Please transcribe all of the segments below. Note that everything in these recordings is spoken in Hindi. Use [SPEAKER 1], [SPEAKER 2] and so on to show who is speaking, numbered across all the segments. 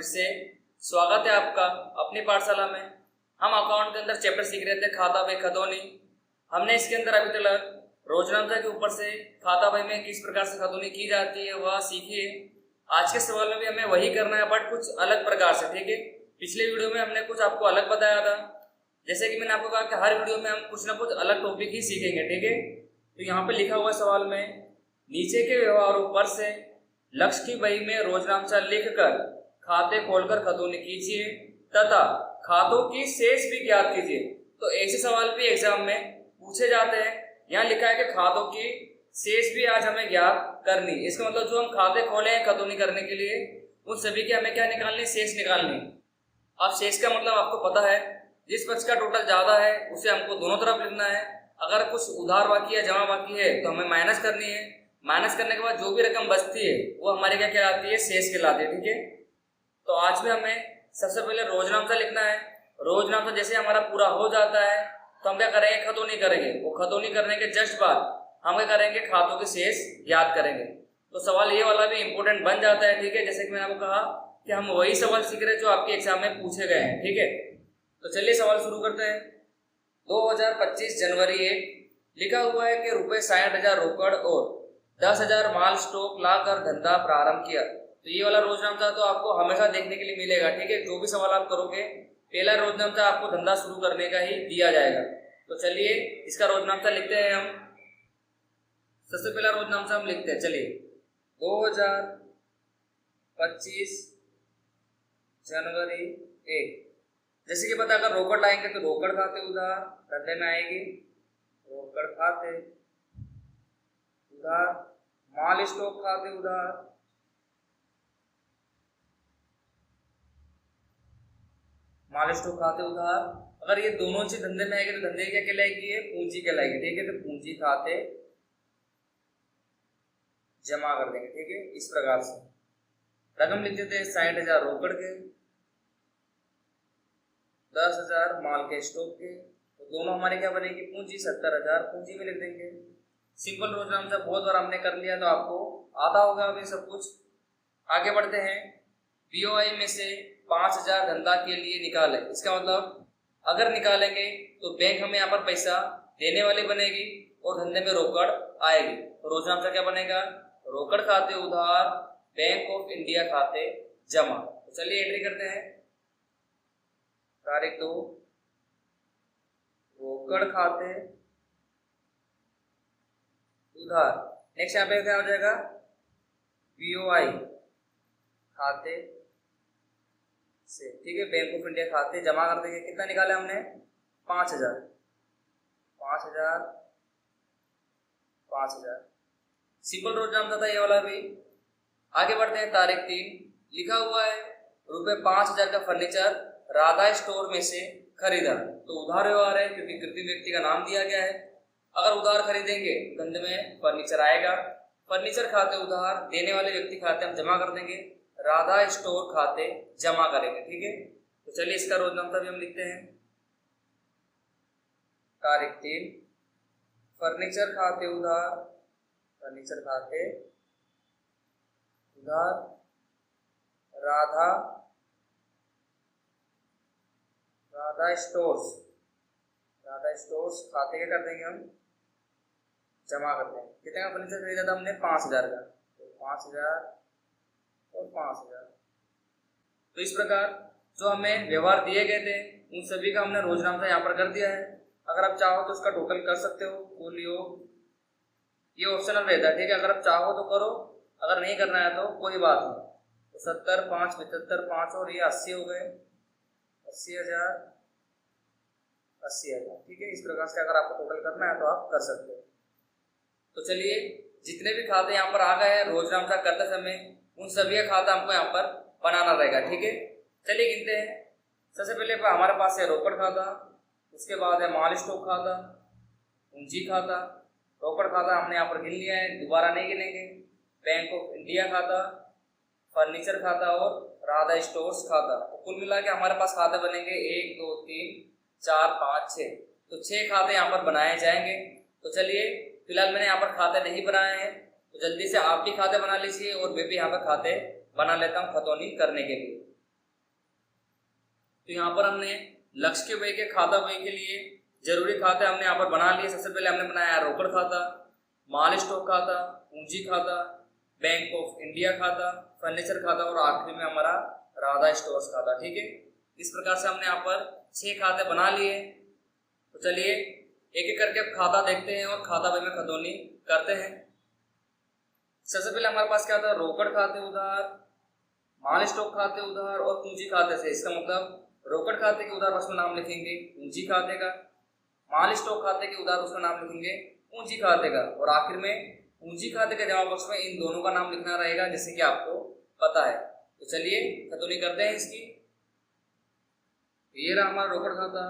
[SPEAKER 1] से स्वागत है आपका अपनी पाठशाला में। हम अकाउंट के अंदर चैप्टर सीख रहे थे खाता बही खतौनी। हमने इसके अंदर अभी तक रोजनामचा के ऊपर से खाता बही में किस प्रकार से खतौनी की जाती है वह सीखिए। आज के सवाल में भी हमें वही करना है बट कुछ अलग प्रकार से, ठीक है। पिछले वीडियो में हमने कुछ आपको अलग बताया था, जैसे कि मैंने आपको कहा कि हर वीडियो में हम कुछ ना कुछ अलग टॉपिक ही सीखेंगे, ठीक है। तो यहाँ पे लिखा हुआ सवाल में नीचे के व्यवहारों पर से लक्ष्य की बही में रोजनामचा लिखकर खाते खोलकर खतौनी कीजिए तथा खातों की शेष भी ज्ञात कीजिए। तो ऐसे सवाल भी एग्जाम में पूछे जाते हैं। यहाँ लिखा है कि खातों की शेष भी आज हमें ज्ञात करनी। इसका मतलब जो हम खाते खोले हैं खतौनी करने के लिए उन सभी की हमें क्या निकालनी, शेष निकालनी। अब शेष का मतलब आपको पता है, जिस पक्ष का टोटल ज्यादा है उसे हमको दोनों तरफ लिखना है। अगर कुछ उधार बाकी है जमा बाकी है तो हमें माइनस करनी है। माइनस करने के बाद जो भी रकम बचती है वो हमारी क्या कहलाती है, शेष कहलाती है, ठीक है। तो आज में हमें सबसे पहले रोजनामचा लिखना है। रोजनामचा जैसे हमारा पूरा हो जाता है तो हम क्या करेंगे, खतौनी करेंगे। वो खतौनी करने के जस्ट बाद हम क्या करेंगे, खातों के शेष याद करेंगे। तो सवाल ये वाला भी इंपॉर्टेंट बन जाता है, ठीक है। जैसे कि मैंने आपको कहा कि हम वही सवाल सीख रहे हैं जो आपके एग्जाम में पूछे गए हैं, ठीक है। तो चलिए सवाल शुरू करते हैं। 2025 जनवरी 1 लिखा हुआ है कि रुपए 60,000 रोकड़ और 10,000 माल स्टॉक लाकर धंधा प्रारंभ किया। तो ये वाला रोजनामचा तो आपको हमेशा देखने के लिए मिलेगा, ठीक है। जो भी सवाल आप करोगे पहला रोजनामचा आपको धंधा शुरू करने का ही दिया जाएगा। तो चलिए इसका रोजनामचा लिखते हैं हम। सबसे पहला रोजनामचा हम लिखते हैं, चलिए 2025 जनवरी 1। जैसे कि पता, अगर रोकड़ लाएंगे तो रोकड़ खाते उधार धंधे में आएगी, रोकड़ खाते उधार, माल स्टॉक खाते उधार, माल स्टॉक खाते उधार। अगर ये दोनों चीज धंधे में आएगी तो धंधे क्या कहलाएगी, ये पूंजी कहलाएगी, ठीक है। तो पूंजी खाते जमा कर देंगे, ठीक है। इस प्रकार से रकम लिख देते हैं 60,000 रोकड़ के, 10,000 माल के स्टॉक के। तो दोनों हमारे क्या बनेगी, पूंजी 70,000 पूंजी में लिख देंगे। सिंपल रोजनामचा बहुत बार हमने कर लिया तो आपको आता होगा अभी सब कुछ। आगे बढ़ते हैं। बीओआई में से 5,000 धंधा के लिए निकाले। इसका मतलब अगर निकालेंगे तो बैंक हमें यहाँ पर पैसा देने वाली बनेगी और धंधे में रोकड़ आएगी। तो रोजनामचा क्या बनेगा, रोकड़ खाते उधार बैंक ऑफ इंडिया खाते जमा। तो चलिए एंट्री करते हैं। तारीख 2 रोकड़ खाते उधार। नेक्स्ट यहाँ पे क्या हो जाएगा, बीओआई खाते से, ठीक है। बैंक ऑफ इंडिया खाते जमा कर देंगे। कितना निकाला हमने, 5,000 5,000 5,000। सिंपल रोजनामचा था ये वाला भी। आगे बढ़ते हैं। तारीख 3 लिखा हुआ है रुपए 5,000 का फर्नीचर राधा स्टोर में से खरीदा। तो उधार व्यवहार है क्योंकि कृत्रिम व्यक्ति का नाम दिया गया है। अगर उधार खरीदेंगे धंधे में फर्नीचर आएगा। फर्नीचर खाते उधार देने वाले व्यक्ति खाते हम जमा कर देंगे, राधा स्टोर खाते जमा करेंगे, ठीक है। तो चलिए इसका रोजनामचा भी हम लिखते हैं। तारीख 3 फर्नीचर खाते उधार, फर्नीचर खाते उधार राधा स्टोर्स, राधा स्टोर्स खाते क्या कर देंगे हम, जमा कर देंगे। कितने का फर्नीचर खरीदा था हमने, 5,000 का। तो 5,000 और 5,000। तो इस प्रकार जो हमें व्यवहार दिए गए थे उन सभी का हमने रोजनामचा यहाँ पर कर दिया है। अगर आप चाहो तो उसका टोटल कर सकते हो, कुल योग, ये ऑप्शनल रहता है, ठीक है। अगर आप चाहो तो करो, अगर नहीं करना है तो कोई बात नहीं। तो 70, 5, 75, 5 और ये 80 हो गए, 80,000 80,000, ठीक है। इस प्रकार से अगर आपको टोटल करना है तो आप कर सकते हो। तो चलिए जितने भी खाते यहाँ पर आ गए हैं रोजनामचा करते समय उन सभी का खाता हमको यहाँ पर बनाना रहेगा, ठीक है। चलिए गिनते हैं। सबसे पहले हमारे पास है रोकड़ खाता, उसके बाद है माल स्टॉक खाता, पूंजी खाता, रोकड़ खाता हमने यहाँ पर गिन लिया है, दोबारा नहीं गिनेंगे। बैंक ऑफ इंडिया खाता, फर्नीचर खाता और राधा स्टोर्स खाता। तो कुल मिला के हमारे पास खाते बनेंगे 1, 2, 3, 4, 5, 6। तो 6 खाते यहाँ पर बनाए जाएंगे। तो चलिए फिलहाल मैंने यहाँ पर खाते नहीं बनाए हैं तो जल्दी से आप भी खाते बना लीजिए और मैं भी यहाँ पर खाते बना लेता हूँ खतौनी करने के लिए। तो यहाँ पर हमने लक्ष्य के व्यय के खाता व्यय के लिए जरूरी खाते हमने यहाँ पर बना लिए। सबसे पहले हमने बनाया रोकड़ खाता, माल स्टॉक खाता, पूंजी खाता, बैंक ऑफ इंडिया खाता, फर्नीचर खाता और आखिरी में हमारा राधा स्टोर्स खाता। ठीक है, इस प्रकार से हमने यहाँ पर 6 खाते बना लिए। तो चलिए एक एक करके अब खाता देखते हैं और खाता व्यय में खतौनी करते हैं। सबसे पहले हमारे पास क्या था, रोकड़ खाते उधार, माल स्टॉक खाते उधार और पूंजी खाते से। इसका मतलब रोकड़ खाते के उधार पक्ष में नाम लिखेंगे पूंजी खाते का, माल स्टॉक खाते के उधार पक्ष में नाम लिखेंगे पूंजी खाते का और आखिर में पूंजी खाते के जमा पक्ष में इन दोनों का नाम लिखना रहेगा, जैसे कि आपको पता है। तो चलिए खतौनी करते हैं इसकी। ये रहा हमारा रोकड़ खाता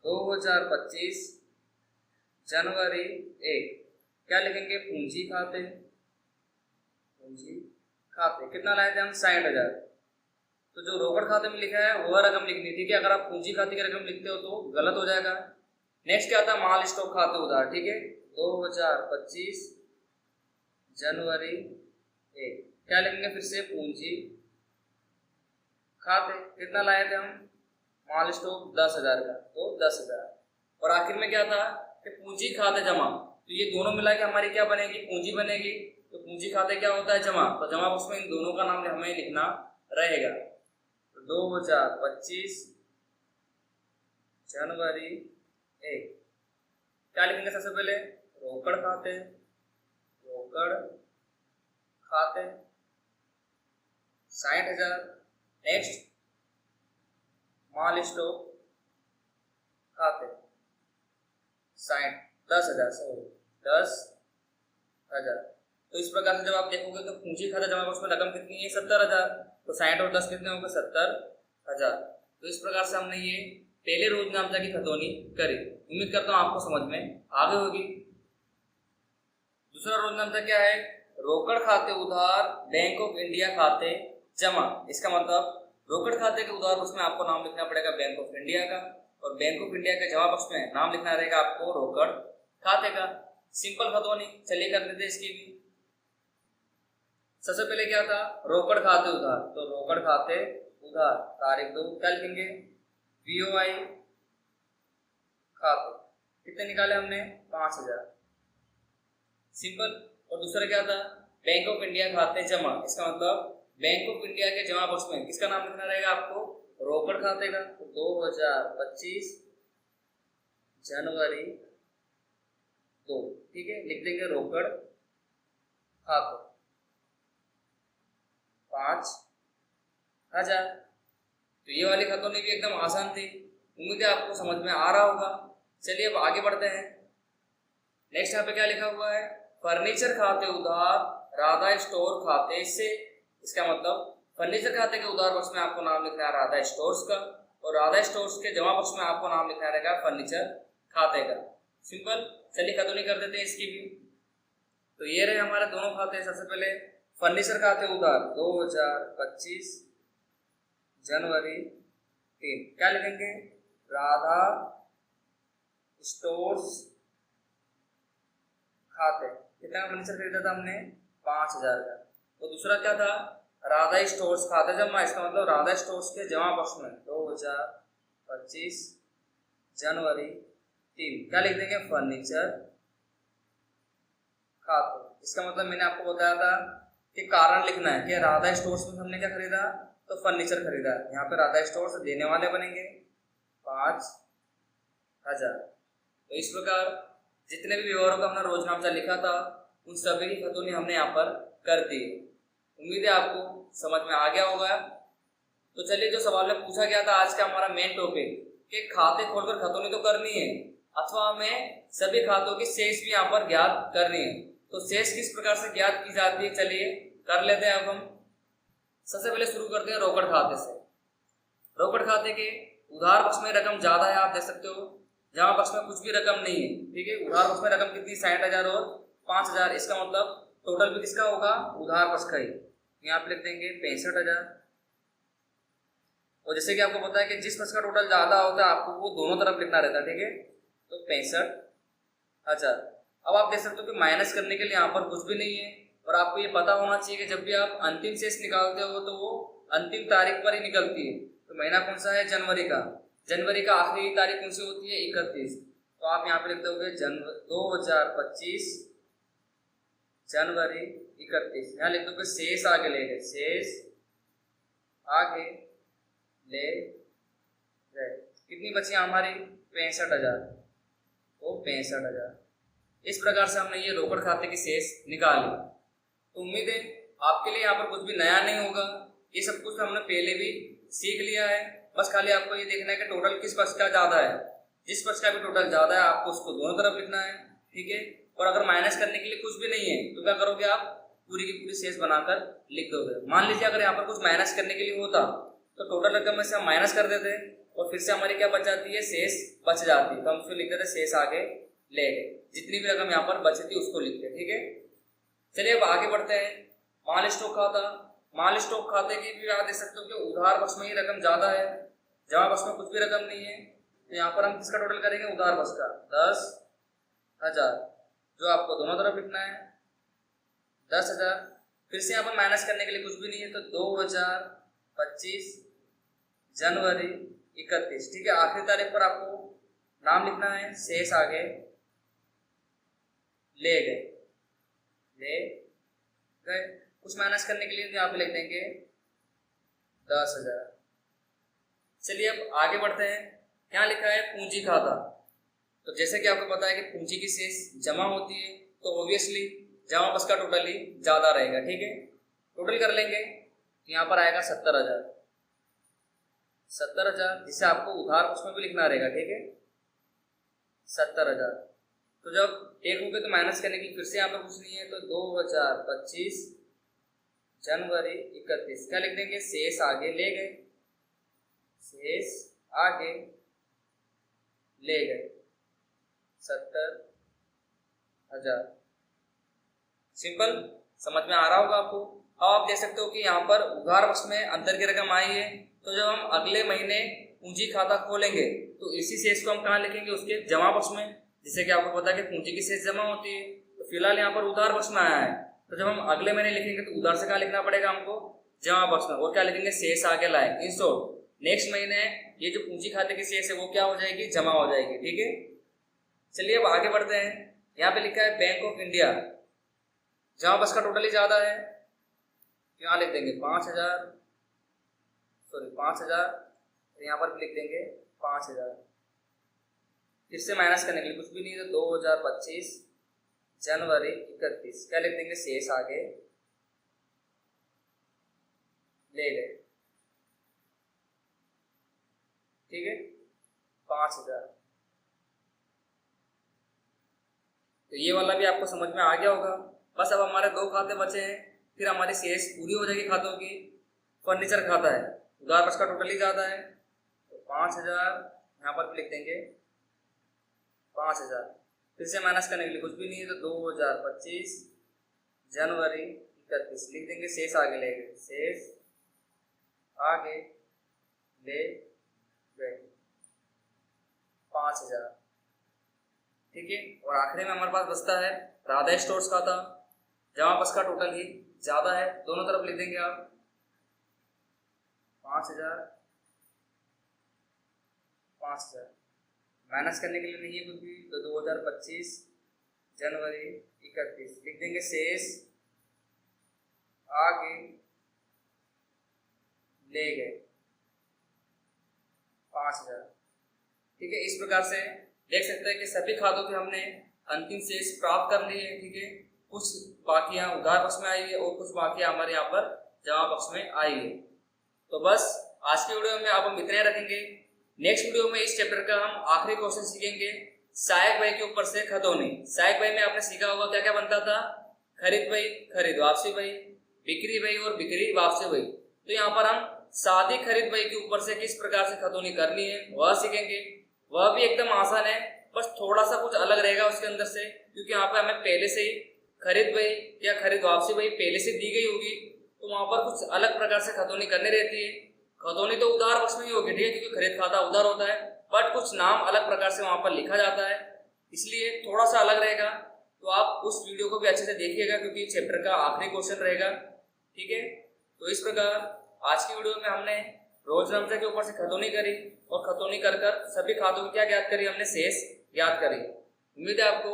[SPEAKER 1] 2025 जनवरी 1। क्या लिखेंगे, पूंजी खाते, पूंजी खाते कितना लाए थे हम, 60,000। तो जो रोकड़ खाते में लिखा है वह रकम लिखनी, ठीक है। अगर आप पूंजी खाते की रकम लिखते हो तो गलत हो जाएगा। नेक्स्ट क्या था, माल स्टॉक खाते उधार, ठीक है, 2025 जनवरी 1। क्या लिखेंगे फिर से, पूंजी खाते कितना लाए थे हम, माल स्टॉक 10,000 का, तो 10,000। और आखिर में क्या था कि पूंजी खाते जमा, तो ये दोनों मिला के हमारी क्या बनेगी, पूंजी बनेगी। तो पूंजी खाते क्या होता है, जमा, तो जमा बॉक्स में इन दोनों का नाम हमें लिखना रहेगा। तो 2025 जनवरी 1 क्या लिखेंगे, सबसे पहले रोकड़ खाते, रोकड़ खाते 60,000। नेक्स्ट माल स्टॉक खाते 10,000, सॉरी 10,000। तो इस प्रकार से जब आप देखोगे तो पूंजी खाता जमा बॉक्स में रकम कितनी है, 70,000। तो 60 और 10 कितने होंगे, 70,000। तो इस प्रकार से हमने ये पहले रोज नामचा की खतौनी करी। उम्मीद करता हूँ आपको समझ में आ गई होगी। दूसरा रोज नामचा क्या है, रोकड़ खाते उधार, बैंक ऑफ इंडिया खाते जमा। इसका मतलब रोकड़ खाते के उधार पक्ष में आपको नाम लिखना पड़ेगा बैंक ऑफ इंडिया का और बैंक ऑफ इंडिया के जमा पक्ष में नाम लिखना रहेगा आपको रोकड़ खाते का। सिंपल खतौनी, चलिए कर लेते इसकी भी। सबसे पहले क्या था, रोकड़ खाते उधार, तो रोकड़ खाते उधार तारीख 2 क्या लिखेंगे, VOI खाते कितने निकाले हमने, 5,000, सिंपल। और दूसरा क्या था, बैंक ऑफ इंडिया खाते जमा। इसका मतलब बैंक ऑफ इंडिया के जमा बॉक्स में किसका नाम लिखना रहेगा आपको, रोकड़ खाते का। तो 2025 जनवरी 2, ठीक है, लिख देंगे रोकड़ खाते 5,000। तो ये वाली खतौनी भी एकदम आसान थी, उम्मीद है आपको समझ में आ रहा होगा। चलिए अब आगे बढ़ते हैं। नेक्स्ट यहाँ पे क्या लिखा हुआ है, फर्नीचर खाते उधार, राधा स्टोर खाते से। इसका मतलब फर्नीचर खाते के उधार पक्ष में आपको नाम लिखना है राधा स्टोर्स का और राधा स्टोर्स के जमा पक्ष में आपको नाम लिखना रहेगा फर्नीचर खाते का। सिंपल, चलिए खतौनी कर देते हैं इसकी भी। तो ये रहे हमारे दोनों खाते। सबसे पहले फर्नीचर खाते उधार 2025 जनवरी 3 क्या लिखेंगे, राधा स्टोर्स खाते कितना फर्नीचर खरीदा था हमने, 5,000 का। तो दूसरा क्या था, राधा स्टोर्स खाते जमा। इसका मतलब राधा स्टोर्स के जमा पक्ष में 2025 जनवरी 3 क्या लिख देंगे, फर्नीचर खाते। इसका मतलब मैंने आपको बताया था कि कारण लिखना है कि राधा स्टोर्स में हमने क्या खरीदा, तो फर्नीचर खरीदा। यहाँ पे राधा स्टोर्स देने वाले बनेंगे 5,000। तो इस प्रकार जितने भी व्यवहारों का हमने रोजनामा लिखा था उन सभी की खतौनी हमने यहाँ पर कर दी। उम्मीद है आपको समझ में आ गया होगा। तो चलिए, जो सवाल में पूछा गया था आज का हमारा मेन टॉपिक कि खाते खोलकर खतौनी तो करनी है अथवा हमें सभी खातों की शेष भी यहाँ पर ज्ञात करनी है। तो शेष किस प्रकार से ज्ञात की जाती है, चलिए कर लेते हैं। अब हम सबसे पहले शुरू करते हैं रोकड़ खाते से। रोकड़ खाते के उधार पक्ष में रकम ज्यादा है, आप देख सकते हो, जमा पक्ष में कुछ भी रकम नहीं है, ठीक है। उधार पक्ष में रकम कितनी, 60,000 और 5,000। इसका मतलब टोटल भी किसका होगा, उधार पक्ष का ही। यहाँ पे लिख देंगे 65,000। और जैसे कि आपको पता है कि जिस पक्ष का टोटल ज्यादा होता है आपको वो दोनों तरफ लिखना रहता है, ठीक है। तो 65,000। अब आप देख सकते हो कि माइनस करने के लिए यहाँ पर कुछ भी नहीं है। और आपको ये पता होना चाहिए कि जब भी आप अंतिम शेष निकालते हो तो वो अंतिम तारीख पर ही निकलती है। तो महीना कौन सा है? जनवरी का। जनवरी का आखिरी तारीख कौन सी होती है? 31। तो आप यहाँ पे लिख दोगे 2025 जनवरी 31। यहाँ लिख दोगे शेष आगे ले गए, शेष आगे ले गए। कितनी बची हमारी? 65,000। तो 65,000। इस प्रकार से हमने ये रोकड़ खाते की शेष निकाली। तो उम्मीद है आपके लिए यहाँ पर कुछ भी नया नहीं होगा, ये सब कुछ हमने पहले भी सीख लिया है। बस खाली आपको ये देखना है कि टोटल किस पक्ष का ज्यादा है। जिस पक्ष का भी टोटल ज्यादा है आपको उसको दोनों तरफ लिखना है, ठीक है। और अगर माइनस करने के लिए कुछ भी नहीं है तो क्या करोगे आप? पूरी की पूरी शेष बनाकर लिख दोगे। मान लीजिए अगर यहाँ पर कुछ माइनस करने के लिए होता तो टोटल रकम में से हम माइनस कर देते और फिर से हमारी क्या बच जाती है? शेष बच जाती है। तो हम उसको लिख देते शेष आगे ले गए। जितनी भी रकम यहाँ पर बची थी उसको लिखते, ठीक है। चलिए अब आगे बढ़ते हैं। माल स्टॉक खाता। माल स्टॉक खाते की भी आप देख सकते हो कि उधार पक्ष में ही रकम ज्यादा है, जमा पक्ष में कुछ भी रकम नहीं है। तो यहाँ पर हम किसका टोटल करेंगे? उधार पक्ष का 10,000, जो आपको दोनों तरफ लिखना है 10,000। फिर से यहाँ पर माइनस करने के लिए कुछ भी नहीं है, तो 2025 जनवरी 31, ठीक है। आखिरी तारीख पर आपको नाम लिखना है, शेष आगे ले गए, ले गए। कुछ माइनस करने के लिए यहाँ पे लिख देंगे 10,000। चलिए अब आगे बढ़ते हैं। क्या लिखा है? पूंजी खाता। तो जैसे कि आपको पता है कि पूंजी की शेष जमा होती है तो ऑब्वियसली जमा पक्ष का टोटल ही ज्यादा रहेगा, ठीक है। टोटल कर लेंगे तो यहाँ पर आएगा 70,000, 70,000, जिसे आपको उधार पक्ष में भी लिखना रहेगा, ठीक है। 70,000। तो जब देखोगे तो माइनस करने की फिर से यहाँ पर कुछ नहीं है, तो 2025 जनवरी 31 क्या लिख देंगे? शेष आगे ले गए, शेष आगे ले गए 70,000। सिंपल, समझ में आ रहा होगा आपको। अब आप देख सकते हो कि यहाँ पर उधार पक्ष में अंतर की रकम आई है, तो जब हम अगले महीने पूंजी खाता खोलेंगे तो इसी शेष को हम कहाँ लिखेंगे? उसके जमा पक्ष में। जिससे कि आपको पता है कि पूंजी की शेष जमा होती है, तो फिलहाल यहाँ पर उधार पक्ष में आया है, तो जब हम अगले महीने लिखेंगे तो उधार से कहाँ लिखना पड़ेगा हमको? जमा पक्ष में। और क्या लिखेंगे? शेष आगे लाए। इन शॉर्ट नेक्स्ट महीने ये जो पूंजी खाते की शेष है वो क्या हो जाएगी? जमा हो जाएगी, ठीक है। चलिए अब आगे बढ़ते हैं। यहाँ पे लिखा है बैंक ऑफ इंडिया। जमा पक्ष का टोटल ही ज्यादा है, यहाँ लिख देंगे 5,000, सॉरी 5,000। यहाँ पर भी लिख देंगे 5,000। फिर से माइनस करने के लिए कुछ भी नहीं, तो 2025 जनवरी 31 क्या लिख देंगे? शेष आगे ले गए, ठीक है, 5,000। तो ये वाला भी आपको समझ में आ गया होगा। बस अब हमारे 2 खाते बचे हैं, फिर हमारी शेष पूरी हो जाएगी खातों की। फर्नीचर खाता है, उधार पक्ष का टोटल ही ज्यादा है, तो 5,000 यहाँ पर भी लिख देंगे 5,000। फिर से माइनस करने के लिए कुछ भी नहीं है, तो 2025 जनवरी 31 लिख देंगे, शेष आगे ले गए, शेष आगे ले गए 5,000, ठीक है। और आखिरी में हमारे पास बचता है राधा स्टोर्स खाता। जमा पक्ष का टोटल ही ज्यादा है, दोनों तरफ लिख देंगे आप 5,000, 5,000। माइनस करने के लिए नहीं है कुछ भी, तो 2025 जनवरी 31 लिख देंगे, शेष आगे ले गए 5,000, ठीक है। इस प्रकार से देख सकते हैं कि सभी खातों के हमने अंतिम शेष प्राप्त कर लिए, ठीक है। कुछ बाकियां उधार पक्ष में आई है और कुछ बाकियां हमारे यहाँ पर जमा पक्ष में आई है। तो बस आज की वीडियो में आप हम इतने रखेंगे। नेक्स्ट वीडियो में इस चैप्टर का हम आखिरी क्वेश्चन सीखेंगे, सहायक व्यय के ऊपर से खतौनी। सहायक व्यय में आपने सीखा होगा क्या क्या बनता था? खरीद व्यय, खरीद वापसी व्यय, बिक्री व्यय और बिक्री वापसी व्यय। तो यहाँ पर हम सादी खरीद व्यय के ऊपर से किस प्रकार से खतौनी करनी है वह सीखेंगे। वह भी एकदम आसान है, बस थोड़ा सा कुछ अलग रहेगा उसके अंदर से, क्योंकि यहाँ पर हमें पहले से ही खरीद व्यय या खरीद वापसी व्यय पहले से दी गई होगी, तो वहां पर कुछ अलग प्रकार से खतौनी करनी रहती है। खतौनी तो उधार पक्ष में ही होगी, ठीक है, क्योंकि खरीद खाता उधार होता है, बट कुछ नाम अलग प्रकार से वहां पर लिखा जाता है, इसलिए थोड़ा सा अलग रहेगा। तो आप उस वीडियो को भी अच्छे से देखिएगा, क्योंकि चैप्टर का आखिरी क्वेश्चन रहेगा, ठीक है। तो इस प्रकार आज की वीडियो में हमने रोजनामचा के ऊपर से खतौनी करी और खतौनी कर कर सभी खातों की क्या ज्ञात करी हमने, शेष ज्ञात करी। उम्मीद है आपको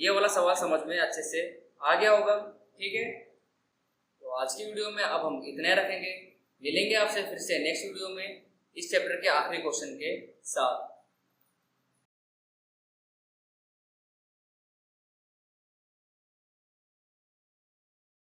[SPEAKER 1] ये वाला सवाल समझ में अच्छे से आ गया होगा। ठीक है, तो आज की वीडियो में अब हम इतने रखेंगे। मिलेंगे आपसे फिर से नेक्स्ट वीडियो में इस चैप्टर के आखिरी क्वेश्चन के साथ।